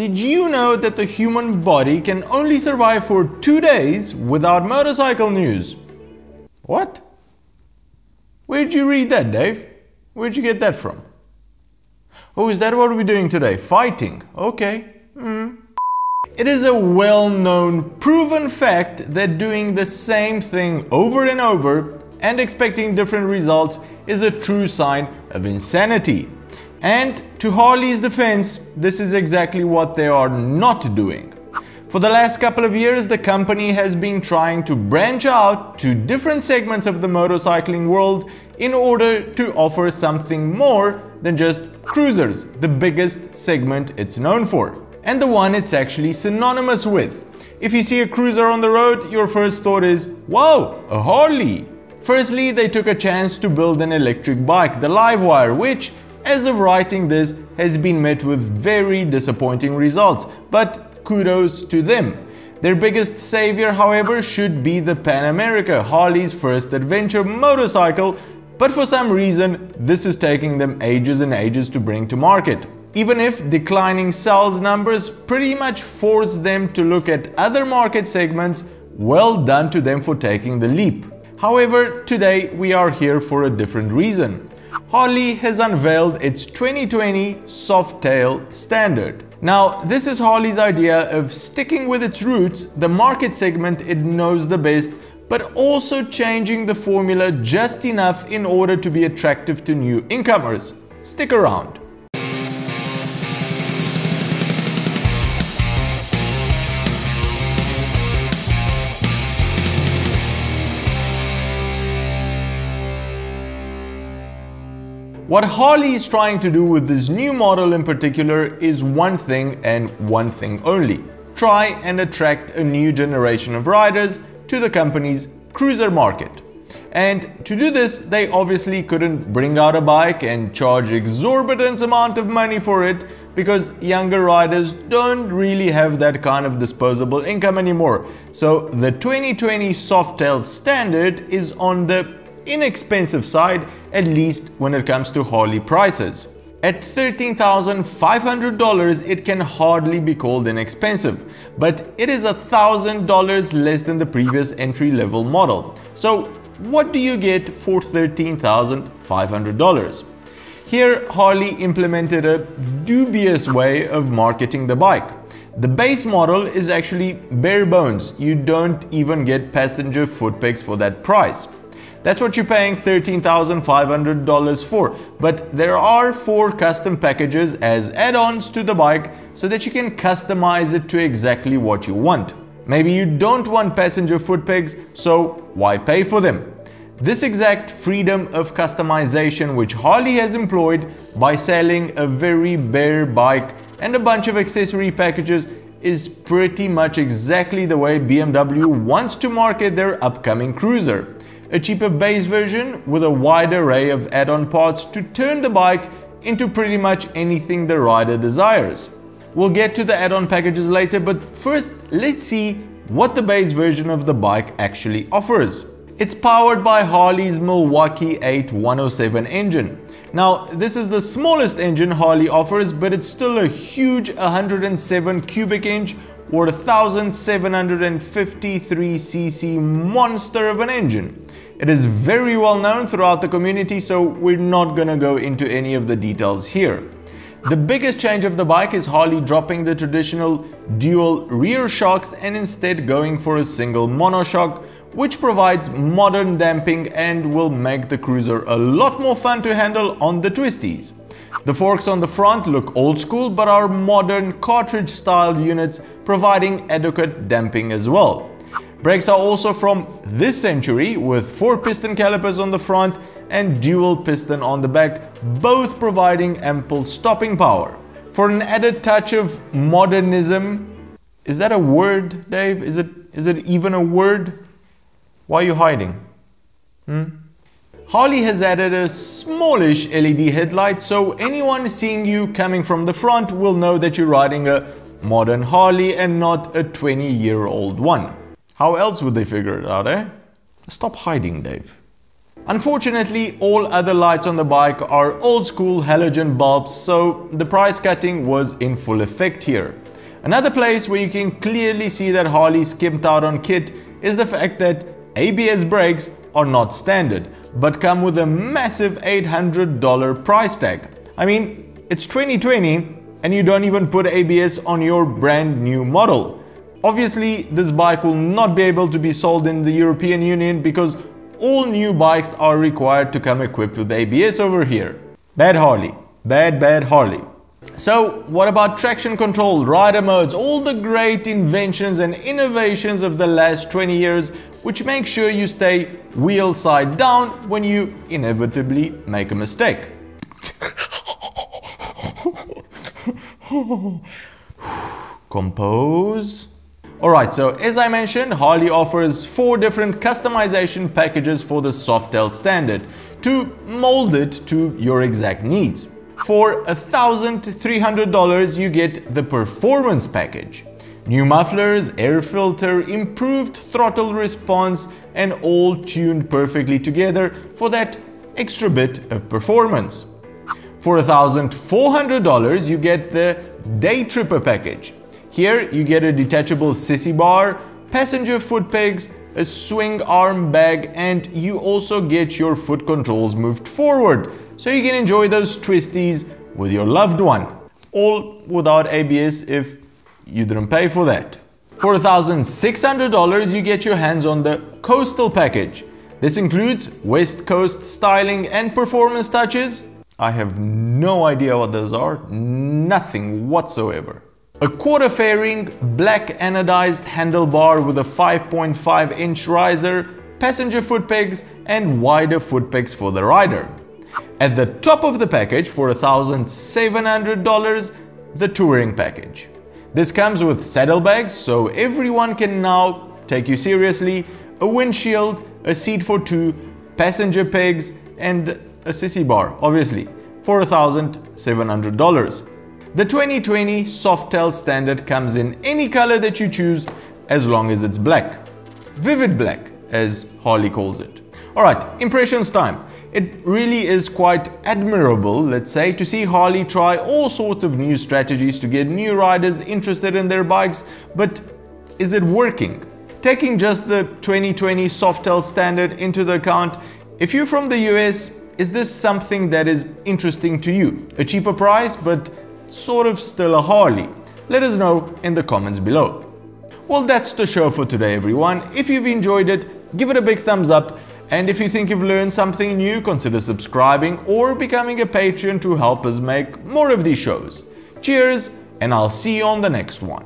Did you know that the human body can only survive for 2 days without motorcycle news? What? Where'd you read that, Dave? Where'd you get that from? Oh, is that what we're doing today? Fighting? Okay. It is a well-known, proven fact that doing the same thing over and over and expecting different results is a true sign of insanity. And to Harley's defense, this is exactly what they are not doing. For the last couple of years, the company has been trying to branch out to different segments of the motorcycling world in order to offer something more than just cruisers, the biggest segment it's known for, and the one it's actually synonymous with. If you see a cruiser on the road, your first thought is, wow, a Harley. Firstly, they took a chance to build an electric bike, the Livewire, which, as of writing this, has been met with very disappointing results, but kudos to them. Their biggest savior, however, should be the Pan America, Harley's first adventure motorcycle, but for some reason, this is taking them ages and ages to bring to market. Even if declining sales numbers pretty much force them to look at other market segments, well done to them for taking the leap. However, today we are here for a different reason. Harley has unveiled its 2020 Softail Standard. Now, this is Harley's idea of sticking with its roots, the market segment it knows the best, but also changing the formula just enough in order to be attractive to new incomers. Stick around. What Harley is trying to do with this new model in particular is one thing and one thing only: try and attract a new generation of riders to the company's cruiser market. And to do this, they obviously couldn't bring out a bike and charge exorbitant amount of money for it, because younger riders don't really have that kind of disposable income anymore. So the 2020 Softail Standard is on the inexpensive side, at least when it comes to Harley prices. At $13,500, it can hardly be called inexpensive, but it is $1,000 less than the previous entry-level model. So what do you get for $13,500? Here, Harley implemented a dubious way of marketing the bike. The base model is actually bare bones. You don't even get passenger foot pegs for that price. That's what you're paying $13,500 for, but there are 4 custom packages as add-ons to the bike so that you can customize it to exactly what you want. Maybe you don't want passenger foot pegs, so why pay for them? This exact freedom of customization which Harley has employed by selling a very bare bike and a bunch of accessory packages is pretty much exactly the way BMW wants to market their upcoming cruiser. A cheaper base version with a wide array of add-on parts to turn the bike into pretty much anything the rider desires. We'll get to the add-on packages later, but first let's see what the base version of the bike actually offers. It's powered by Harley's Milwaukee 8107 engine. Now, this is the smallest engine Harley offers, but it's still a huge 107 cubic inch or 1753 cc monster of an engine. It is very well known throughout the community, so we're not gonna go into any of the details here. The biggest change of the bike is Harley dropping the traditional dual rear shocks and instead going for a single monoshock, which provides modern damping and will make the cruiser a lot more fun to handle on the twisties. The forks on the front look old school but are modern cartridge style units, providing adequate damping as well. Brakes are also from this century, with 4 piston calipers on the front and dual piston on the back, both providing ample stopping power. For an added touch of modernism, is that a word, Dave? Is it even a word? Why are you hiding? Harley has added a smallish LED headlight, so anyone seeing you coming from the front will know that you're riding a modern Harley and not a 20-year-old one. How else would they figure it out, eh? Stop hiding, Dave. Unfortunately, all other lights on the bike are old school halogen bulbs, so the price cutting was in full effect here. Another place where you can clearly see that Harley skimped out on kit is the fact that ABS brakes are not standard, but come with a massive $800 price tag. I mean, it's 2020 and you don't even put ABS on your brand new model. Obviously, this bike will not be able to be sold in the European Union because all new bikes are required to come equipped with ABS over here. Bad Harley. Bad Harley. So what about traction control, rider modes, all the great inventions and innovations of the last 20 years which make sure you stay wheel side down when you inevitably make a mistake? Compose. Alright, so as I mentioned, Harley offers 4 different customization packages for the Softail Standard to mold it to your exact needs. For $1,300 you get the Performance package. New mufflers, air filter, improved throttle response and all tuned perfectly together for that extra bit of performance. For $1,400 you get the Day Tripper package. Here you get a detachable sissy bar, passenger foot pegs, a swing arm bag, and you also get your foot controls moved forward so you can enjoy those twisties with your loved one. All without ABS if you didn't pay for that. For $1,600 you get your hands on the Coastal package. This includes West Coast styling and performance touches. I have no idea what those are, nothing whatsoever. A quarter fairing, black anodized handlebar with a 5.5-inch riser, passenger foot pegs and wider foot pegs for the rider. At the top of the package for $1,700, the Touring package. This comes with saddlebags so everyone can now take you seriously, a windshield, a seat for 2, passenger pegs and a sissy bar, obviously, for $1,700. The 2020 Softail Standard comes in any color that you choose as long as it's black. Vivid black, as Harley calls it. Alright, impressions time. It really is quite admirable, let's say, to see Harley try all sorts of new strategies to get new riders interested in their bikes, but is it working? Taking just the 2020 Softail Standard into the account, if you're from the US, is this something that is interesting to you? A cheaper price, but sort of still a Harley? Let us know in the comments below. Well, that's the show for today, everyone. If you've enjoyed it, give it a big thumbs up. And if you think you've learned something new, consider subscribing or becoming a patron to help us make more of these shows. Cheers, and I'll see you on the next one.